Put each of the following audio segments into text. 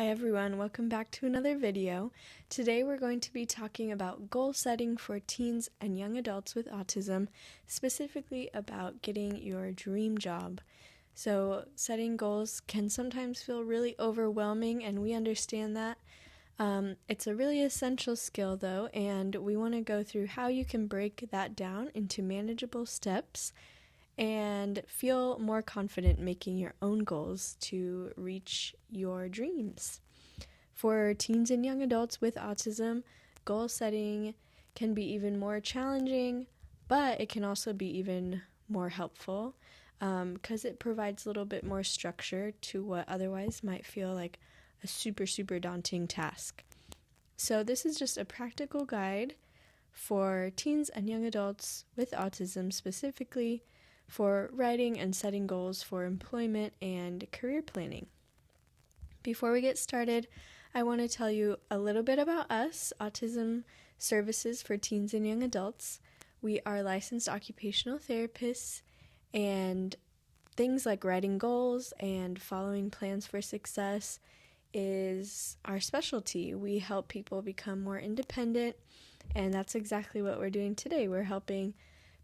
Hi everyone, welcome back to another video. Today we're going to be talking about goal setting for teens and young adults with autism, specifically about getting your dream job. So setting goals can sometimes feel really overwhelming, and we understand that. It's a really essential skill though, and we want to go through how you can break that down into manageable steps and feel more confident making your own goals to reach your dreams. For teens and young adults with autism, goal setting can be even more challenging, but it can also be even more helpful because it provides a little bit more structure to what otherwise might feel like a super daunting task. So this is just a practical guide for teens and young adults with autism specifically, for writing and setting goals for employment and career planning. Before we get started, I want to tell you a little bit about us, Autism Services for Teens and Young Adults. We are licensed occupational therapists, and things like writing goals and following plans for success is our specialty. We help people become more independent, and that's exactly what we're doing today. We're helping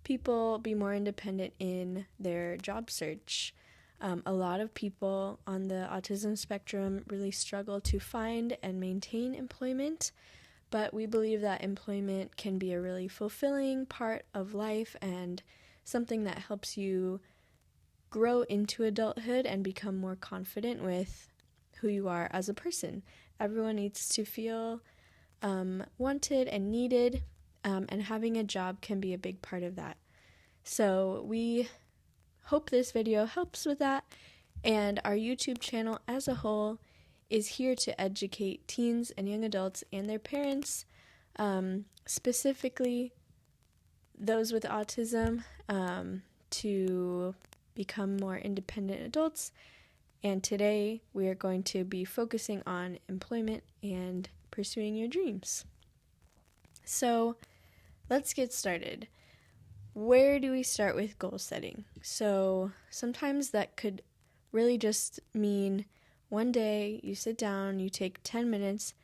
people be more independent in their job search. A lot of people on the autism spectrum really struggle to find and maintain employment, but we believe that employment can be a really fulfilling part of life and something that helps you grow into adulthood and become more confident with who you are as a person. Everyone needs to feel wanted and needed, and having a job can be a big part of that. So we hope this video helps with that, and our YouTube channel as a whole is here to educate teens and young adults and their parents, specifically those with autism, to become more independent adults. And today we are going to be focusing on employment and pursuing your dreams. So let's get started. Where do we start with goal setting? So sometimes that could really just mean one day you sit down, you take 10 minutes,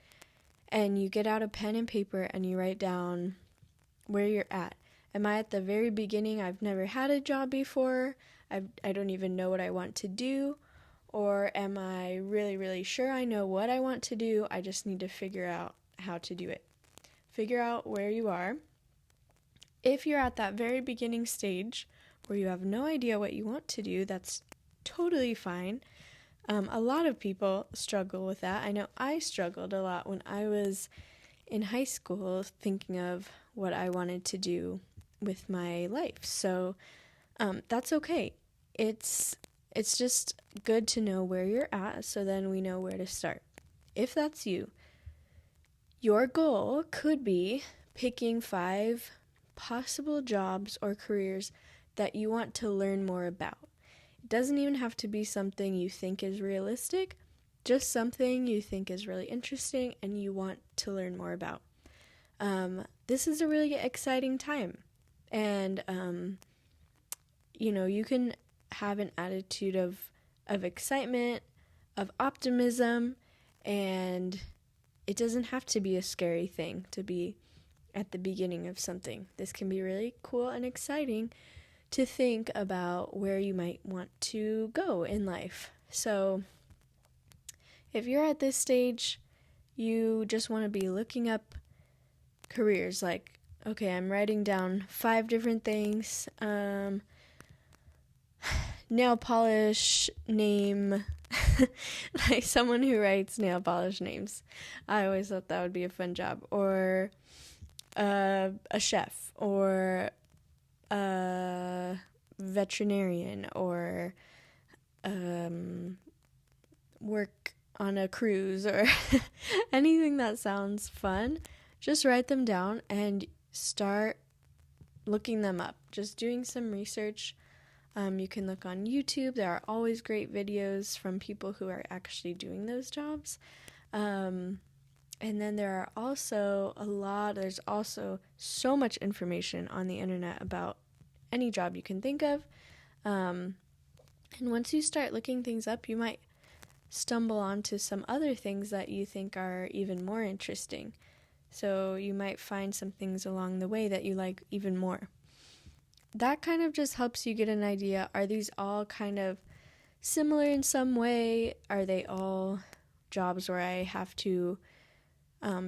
and you get out a pen and paper and you write down where you're at. Am I at the very beginning? I've never had a job before. I don't even know what I want to do. Or am I really sure I know what I want to do? I just need to figure out how to do it. Figure out where you are. If you're at that very beginning stage where you have no idea what you want to do, that's totally fine. A lot of people struggle with that. I know I struggled a lot when I was in high school thinking of what I wanted to do with my life. So that's okay. It's just good to know where you're at, so then we know where to start. If that's you, your goal could be picking 5 possible jobs or careers that you want to learn more about. It doesn't even have to be something you think is realistic, just something you think is really interesting and you want to learn more about. This is a really exciting time, and you can have an attitude of excitement, of optimism, and it doesn't have to be a scary thing to be at the beginning of something. This can be really cool and exciting to think about where you might want to go in life. So if you're at this stage, you just want to be looking up careers, like, okay, I'm writing down 5 different things. Nail polish name, like someone who writes nail polish names. I always thought that would be a fun job. Or a chef, or a veterinarian, or work on a cruise, or anything that sounds fun. Just write them down and start looking them up. Just doing some research. You can look on YouTube. There are always great videos from people who are actually doing those jobs. And then there's also so much information on the internet about any job you can think of. And once you start looking things up, you might stumble onto some other things that you think are even more interesting. So you might find some things along the way that you like even more. That kind of just helps you get an idea. Are these all kind of similar in some way? Are they all jobs where I have to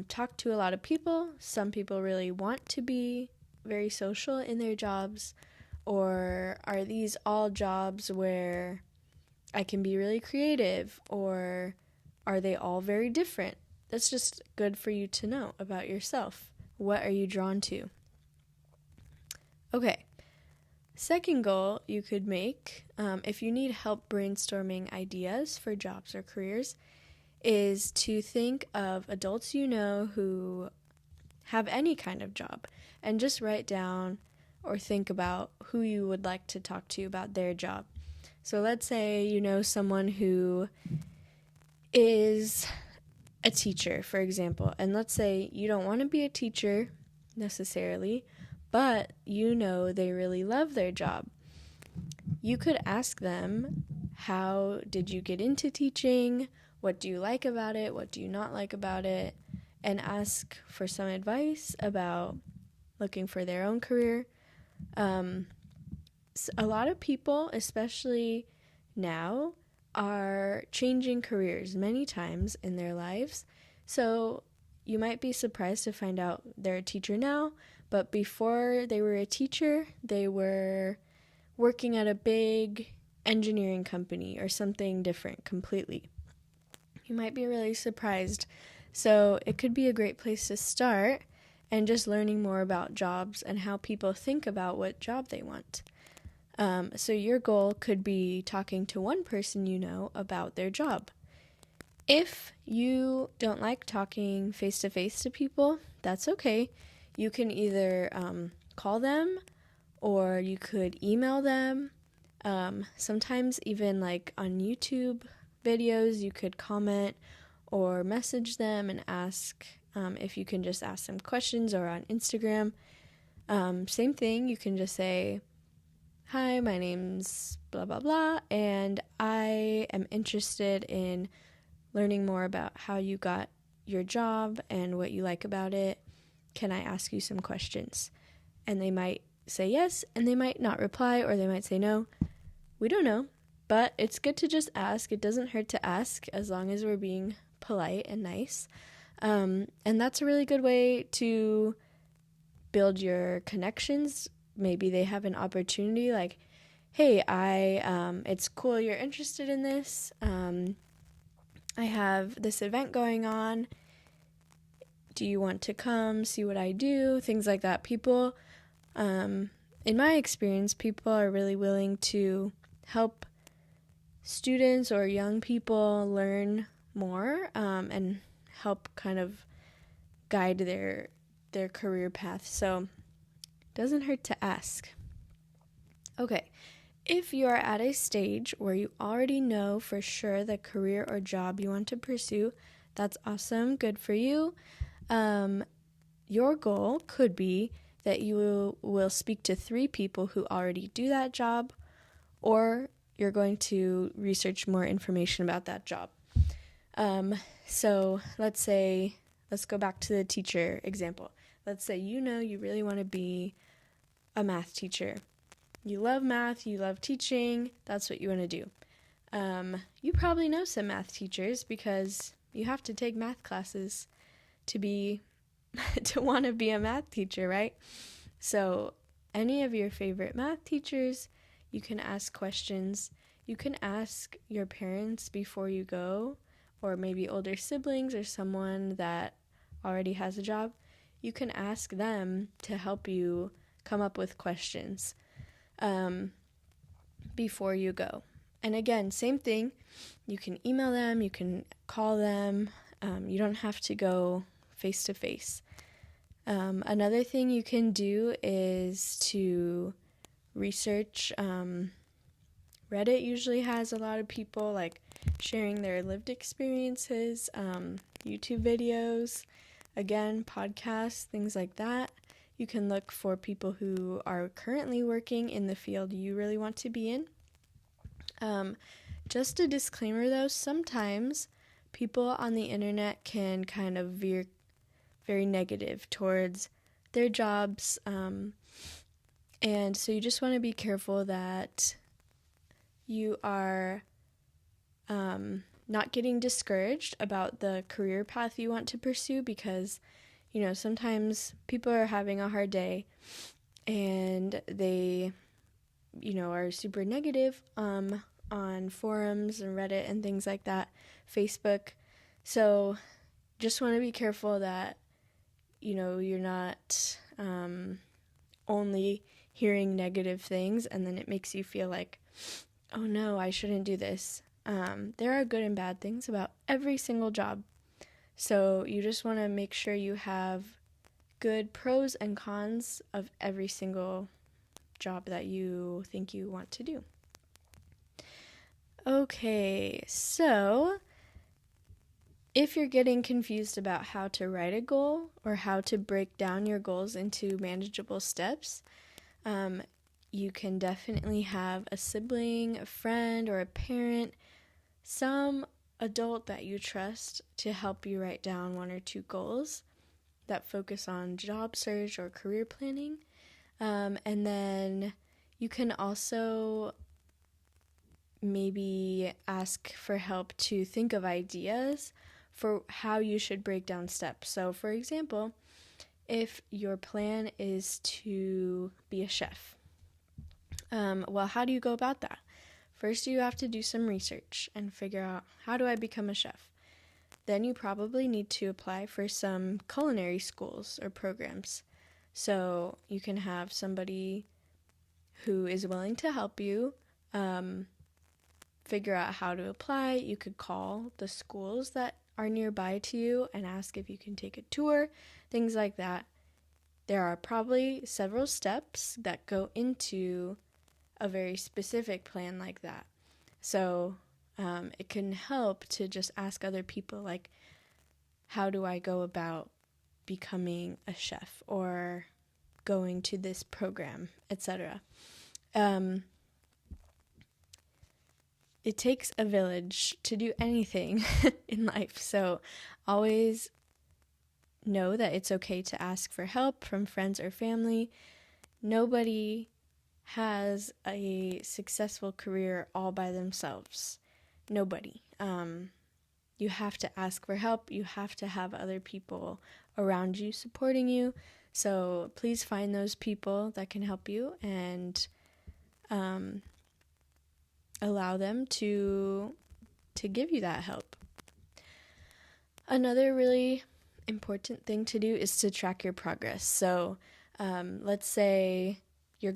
talk to a lot of people? Some people really want to be very social in their jobs. Or are these all jobs where I can be really creative? Or are they all very different? That's just good for you to know about yourself. What are you drawn to? Okay. Second goal you could make, if you need help brainstorming ideas for jobs or careers, is to think of adults you know who have any kind of job and just write down or think about who you would like to talk to about their job. So let's say you know someone who is a teacher, for example, and let's say you don't want to be a teacher necessarily, but you know they really love their job. You could ask them, how did you get into teaching? What do you like about it? What do you not like about it? And ask for some advice about looking for their own career. A lot of people, especially now, are changing careers many times in their lives. So you might be surprised to find out they're a teacher now, but before they were a teacher, they were working at a big engineering company or something different completely. You might be really surprised. So it could be a great place to start and just learning more about jobs and how people think about what job they want. So your goal could be talking to one person you know about their job. If you don't like talking face-to-face to people, that's okay. You can either call them or you could email them. Sometimes even like on YouTube videos, you could comment or message them and ask if you can just ask them questions, or on Instagram. Same thing, you can just say, hi, my name's blah, blah, blah, and I am interested in learning more about how you got your job and what you like about it. Can I ask you some questions? And they might say yes, and they might not reply, or they might say no. We don't know, but it's good to just ask. It doesn't hurt to ask as long as we're being polite and nice. And that's a really good way to build your connections. Maybe they have an opportunity like, hey, it's cool you're interested in this. I have this event going on. Do you want to come see what I do? Things like that. People, in my experience, people are really willing to help students or young people learn more and help kind of guide their career path. So it doesn't hurt to ask. Okay, if you are at a stage where you already know for sure the career or job you want to pursue, that's awesome. Good for you. Your goal could be that you will speak to 3 people who already do that job, or you're going to research more information about that job. So let's go back to the teacher example. Let's say you know you really want to be a math teacher. You love math, you love teaching, that's what you want to do. You probably know some math teachers because you have to take math classes to want to be a math teacher, right? So any of your favorite math teachers, you can ask questions. You can ask your parents before you go, or maybe older siblings or someone that already has a job. You can ask them to help you come up with questions before you go. And again, same thing. You can email them, you can call them. You don't have to go face-to-face. Another thing you can do is to research. Reddit usually has a lot of people like sharing their lived experiences, YouTube videos, again, podcasts, things like that. You can look for people who are currently working in the field you really want to be in. Just a disclaimer though, sometimes people on the internet can kind of veer very negative towards their jobs, and so you just want to be careful that you are not getting discouraged about the career path you want to pursue, because sometimes people are having a hard day and they are super negative on forums and Reddit and things like that, Facebook. So just want to be careful that you're not only hearing negative things and then it makes you feel like, oh no, I shouldn't do this. There are good and bad things about every single job. So you just want to make sure you have good pros and cons of every single job that you think you want to do. Okay, so if you're getting confused about how to write a goal or how to break down your goals into manageable steps, you can definitely have a sibling, a friend, or a parent, some adult that you trust to help you write down 1 or 2 goals that focus on job search or career planning. And then you can also maybe ask for help to think of ideas for how you should break down steps. So, for example, if your plan is to be a chef, well, how do you go about that? First, you have to do some research and figure out, how do I become a chef? Then you probably need to apply for some culinary schools or programs. So you can have somebody who is willing to help you figure out how to apply. You could call the schools that are nearby to you and ask if you can take a tour, things like that. There are probably several steps that go into a very specific plan like that. So it can help to just ask other people, like, how do I go about becoming a chef or going to this program, etc. It takes a village to do anything in life, so always know that it's okay to ask for help from friends or family. Nobody has a successful career all by themselves. Nobody. You have to ask for help. You have to have other people around you supporting you. So please find those people that can help you and allow them to give you that help. Another really important thing to do is to track your progress. So let's say your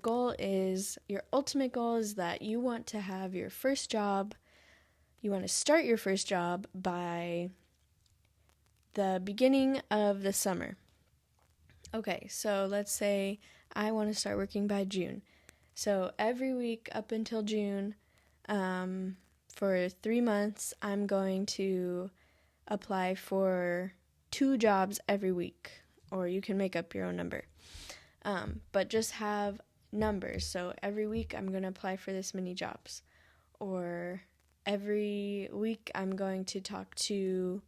ultimate goal is that you want to have your first job. You want to start your first job by the beginning of the summer. Okay, so let's say I want to start working by June. So every week up until June, for 3 months, I'm going to apply for 2 jobs every week, or you can make up your own number. But just have numbers. So every week I'm going to apply for this many jobs, or every week I'm going to talk to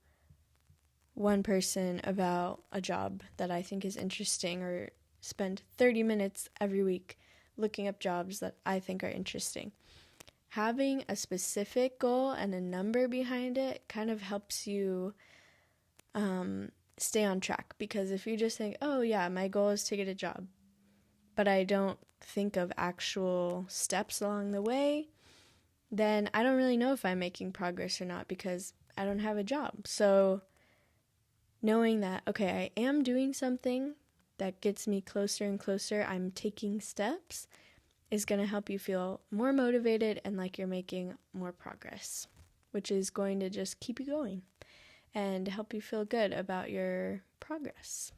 one person about a job that I think is interesting, or spend 30 minutes every week looking up jobs that I think are interesting. Having a specific goal and a number behind it kind of helps you stay on track, because if you just think, oh yeah, my goal is to get a job, but I don't think of actual steps along the way, then I don't really know if I'm making progress or not, because I don't have a job. So knowing that, okay, I am doing something that gets me closer and closer, I'm taking steps, is going to help you feel more motivated and like you're making more progress, which is going to just keep you going and help you feel good about your progress.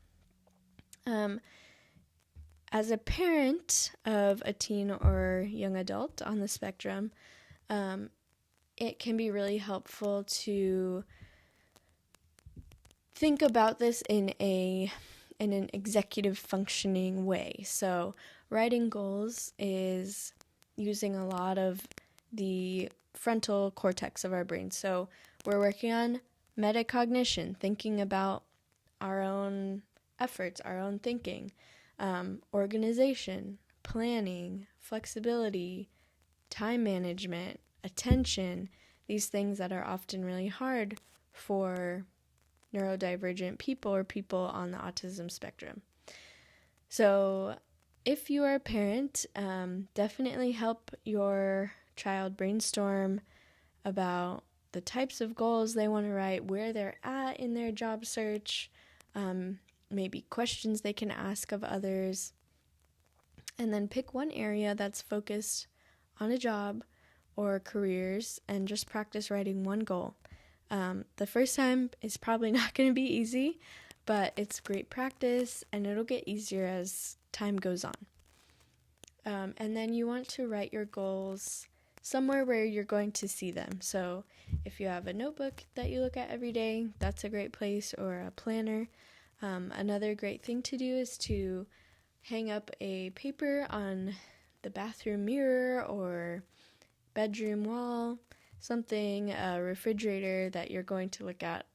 As a parent of a teen or young adult on the spectrum, it can be really helpful to think about this in an executive functioning way. So writing goals is using a lot of the frontal cortex of our brain. So we're working on metacognition, thinking about our own efforts, our own thinking, organization, planning, flexibility, time management, attention, these things that are often really hard for neurodivergent people or people on the autism spectrum. So if you are a parent, definitely help your child brainstorm about the types of goals they want to write, where they're at in their job search, maybe questions they can ask of others, and then pick one area that's focused on a job or careers and just practice writing one goal. The first time is probably not going to be easy, but it's great practice and it'll get easier as time goes on. And then you want to write your goals somewhere where you're going to see them. So if you have a notebook that you look at every day, that's a great place, or a planner. Another great thing to do is to hang up a paper on the bathroom mirror or bedroom wall, something, a refrigerator that you're going to look at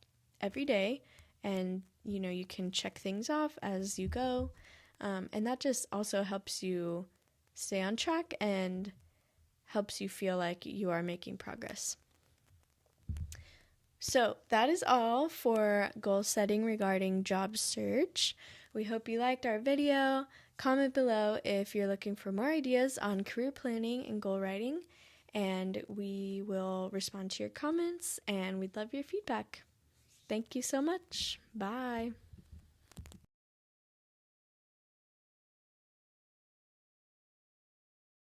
every day, and you can check things off as you go, and that just also helps you stay on track and helps you feel like you are making progress. So that is all for goal setting regarding job search. We hope you liked our video. Comment below if you're looking for more ideas on career planning and goal writing, and we will respond to your comments, and we'd love your feedback. Thank you so much. Bye.